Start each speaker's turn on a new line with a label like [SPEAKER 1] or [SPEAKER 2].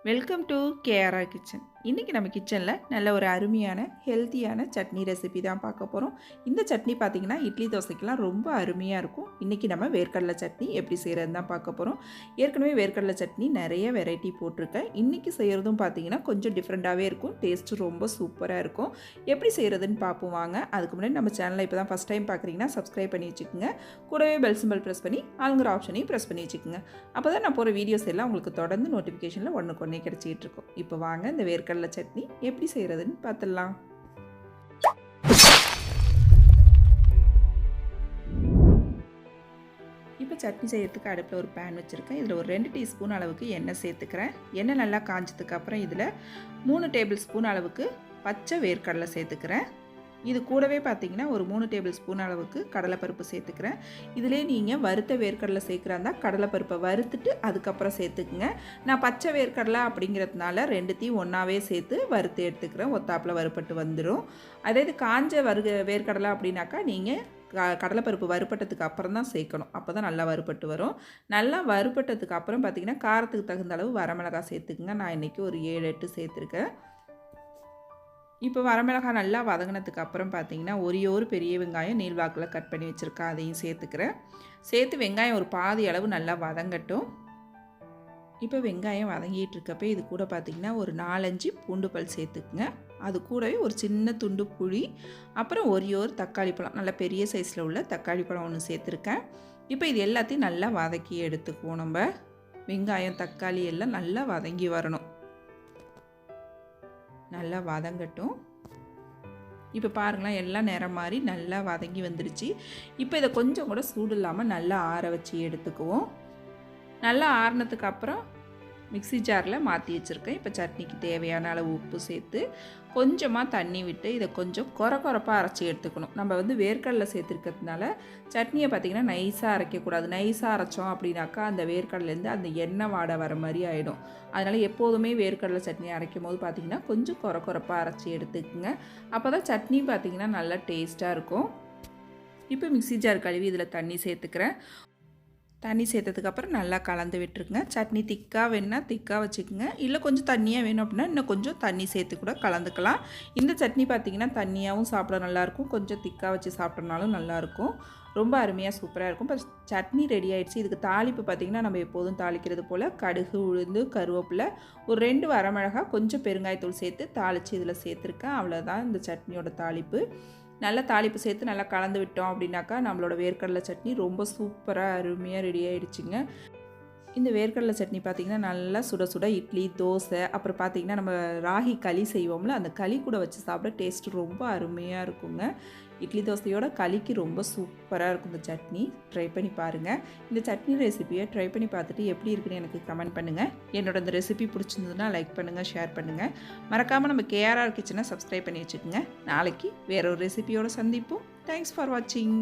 [SPEAKER 1] Welcome to KRR kitchen. இன்றைக்கி நம்ம கிச்சனில் நல்ல ஒரு அருமையான ஹெல்த்தியான சட்னி ரெசிபி தான் பார்க்க போகிறோம். இந்த சட்னி பார்த்திங்கன்னா இட்லி தோசைக்கெலாம் ரொம்ப அருமையாக இருக்கும். இன்றைக்கி நம்ம வேர்க்கடலை சட்னி எப்படி செய்கிறதுன்னு தான் பார்க்க போகிறோம். ஏற்கனவே வேர்க்கடலை சட்னி நிறைய வெரைட்டி போட்டிருக்கேன். இன்றைக்கி செய்கிறதும் பார்த்திங்கன்னா கொஞ்சம் டிஃப்ரெண்ட்டாகவே இருக்கும். டேஸ்ட்டு ரொம்ப சூப்பராக இருக்கும். எப்படி செய்கிறதுன்னு பார்ப்போம் வாங்க. அதுக்கு முன்னாடி நம்ம சேனலை இப்போ தான் ஃபஸ்ட் டைம் பார்க்குறீங்கன்னா சப்ஸ்கிரைப் பண்ணி வச்சுக்கோங்க. கூடவே பெல் சிம்பல் ப்ரெஸ் பண்ணி ஆளுங்கிற ஆப்ஷனையும் ப்ரெஸ் பண்ணி வச்சுக்கோங்க. அப்போ தான் நான் போகிற வீடியோஸ் எல்லாம் உங்களுக்கு தொடர்ந்து நோட்டிஃபிகேஷனில் ஒன்றுக்கு ஒன்றே கிடச்சிட்டு இருக்கும். இப்போ வாங்க இந்த வேர்க்கடலை சட்னி எப்படி செய்கிறதுன்னு பார்த்துடலாம். இப்போ சட்னி செய்யறதுக்கு அடுப்பில் ஒரு பேன் வச்சுருக்கேன். இதில் ஒரு 2 டீஸ்பூன் அளவுக்கு எண்ணெய் சேர்த்துக்கிறேன். எண்ணெய் நல்லா காஞ்சதுக்கு அப்புறம் இதில் 3 டேபிள் ஸ்பூன் அளவுக்கு பச்சை வேர்க்கடலை சேர்த்துக்கிறேன். இது கூடவே பார்த்திங்கன்னா ஒரு 3 டேபிள் ஸ்பூன் அளவுக்கு கடலைப்பருப்பு சேர்த்துக்கிறேன். இதிலே நீங்கள் வறுத்த வேர்க்கடலை சேர்க்குறாந்தா கடலைப்பருப்பை வறுத்துட்டு அதுக்கப்புறம் சேர்த்துக்குங்க. நான் பச்சை வேர்க்கடலை அப்படிங்கிறதுனால 2த்தையும் ஒன்றாவே சேர்த்து வறுத்து எடுத்துக்கிறேன். ஒத்தாப்பில் வறுப்பட்டு வந்துடும். அதே இது காஞ்ச வேர்க்கடலை அப்படின்னாக்கா நீங்கள் கடலைப்பருப்பு வறுப்பட்டதுக்கு அப்புறம் தான் சேர்க்கணும். அப்போ தான் நல்லா வறுப்பட்டு வரும். நல்லா வறுப்பட்டதுக்கு அப்புறம் பார்த்திங்கன்னா காரத்துக்கு தகுந்த அளவு வரமிளகாய் சேர்த்துக்குங்க. நான் இன்றைக்கி ஒரு 7-8 சேர்த்துருக்கேன். இப்போ வரமிளகாய் நல்லா வதங்கினதுக்கு அப்புறம் பார்த்திங்கன்னா ஒரு பெரிய வெங்காயம் நீள்வாக்கில் கட் பண்ணி வச்சுருக்கேன். அதையும் சேர்த்துக்கிறேன். சேர்த்து வெங்காயம் ஒரு பாதி அளவு நல்லா வதங்கட்டும். இப்போ வெங்காயம் வதங்கிட்டு இருக்கப்போ இது கூட பார்த்திங்கன்னா ஒரு 4-5 பூண்டு பல் சேர்த்துக்குங்க. அது கூடவே ஒரு சின்ன துண்டு புளி, அப்புறம் ஒரு தக்காளி பழம், நல்ல பெரிய சைஸில் உள்ள தக்காளி பழம் ஒன்று சேர்த்துருக்கேன். இப்போ இது எல்லாத்தையும் நல்லா வதக்கி எடுத்துக்குவோம். நம்ம வெங்காயம் தக்காளி எல்லாம் நல்லா வதங்கி வரணும். நல்லா வதங்கட்டும். இப்போ பாருங்களேன், எல்லாம் நிறம் மாதிரி நல்லா வதங்கி வந்துடுச்சு. இப்போ இதை கொஞ்சம் கூட சூடு இல்லாமல் நல்லா ஆற வச்சு எடுத்துக்குவோம். நல்லா ஆறினதுக்கு அப்புறம் மிக்ஸி ஜாரில் மாற்றி வச்சுருக்கேன். இப்போ சட்னிக்கு தேவையான அளவு உப்பு சேர்த்து கொஞ்சமாக தண்ணி விட்டு இதை கொஞ்சம் கொரப்பாக அரைச்சி எடுத்துக்கணும். நம்ம வேர்க்கடலை சேர்த்துருக்கிறதுனால சட்னியை பார்த்திங்கன்னா நைஸாக அரைக்கக்கூடாது. நைஸாக அரைச்சோம் அப்படின்னாக்கா அந்த வேர்க்கடலேருந்து அந்த எண்ணெய் வாடை வர மாதிரி ஆகிடும். அதனால் எப்போதுமே வேர்க்கடலை சட்னி அரைக்கும் போது பார்த்திங்கன்னா கொஞ்சம் கொரப்பாக அரைச்சி எடுத்துக்குங்க. அப்போ தான் சட்னி பார்த்திங்கன்னா நல்லா டேஸ்ட்டாக இருக்கும். இப்போ மிக்ஸி ஜார் கழுவி இதில் தண்ணி சேர்த்துக்கிறேன். தண்ணி சேர்த்ததுக்கப்புறம் நல்லா கலந்து விட்டுருங்க. சட்னி திக்காக வேணுன்னா திக்காக வச்சுக்கோங்க. இல்லை கொஞ்சம் தண்ணியாக வேணும் அப்படின்னா இன்னும் கொஞ்சம் தண்ணி சேர்த்து கூட கலந்துக்கலாம். இந்த சட்னி பார்த்திங்கன்னா தண்ணியாகவும் சாப்பிட நல்லாயிருக்கும், கொஞ்சம் திக்காக வச்சு சாப்பிட்றனாலும் நல்லாயிருக்கும். ரொம்ப அருமையாக சூப்பராக இருக்கும். இப்போ சட்னி ரெடி ஆகிடுச்சு. இதுக்கு தாளிப்பு பார்த்திங்கன்னா நம்ம எப்போதும் தாளிக்கிறது போல் கடுகு, உளுந்து, கருவேப்பிலை, ஒரு 2 வரமிளகாய், கொஞ்சம் பெருங்காயத்தூள் சேர்த்து தாளித்து இதில் சேர்த்துருக்கேன். அவ்வளோதான் இந்த சட்னியோட தாளிப்பு. நல்லா தாளிப்பு சேர்த்து நல்லா கலந்து விட்டோம் அப்படின்னாக்கா நம்மளோட வேர்க்கடலை சட்னி ரொம்ப சூப்பராக அருமையாக ரெடி ஆகிடுச்சிங்க. இந்த வேர்க்கடலை சட்னி பார்த்திங்கன்னா நல்லா சுட சுட இட்லி, தோசை, அப்புறம் பார்த்திங்கன்னா நம்ம ராகி களி செய்வோம்ல, அந்த களி கூட வச்சு சாப்பிட டேஸ்ட்டு ரொம்ப அருமையாக இருக்குங்க. இட்லி தோசையோட களிக்கு ரொம்ப சூப்பராக இருக்கும் இந்த சட்னி. ட்ரை பண்ணி பாருங்கள். இந்த சட்னி ரெசிபியை ட்ரை பண்ணி பார்த்துட்டு எப்படி இருக்குன்னு எனக்கு கமெண்ட் பண்ணுங்கள். என்னோட இந்த ரெசிபி பிடிச்சிருந்ததுன்னா லைக் பண்ணுங்கள், ஷேர் பண்ணுங்கள். மறக்காமல் நம்ம கேஆர்ஆர் கிச்சனை சப்ஸ்கிரைப் பண்ணி வச்சுக்கோங்க. நாளைக்கு வேற ஒரு ரெசிபியோடு சந்திப்போம். தேங்க்ஸ் ஃபார் வாட்சிங்.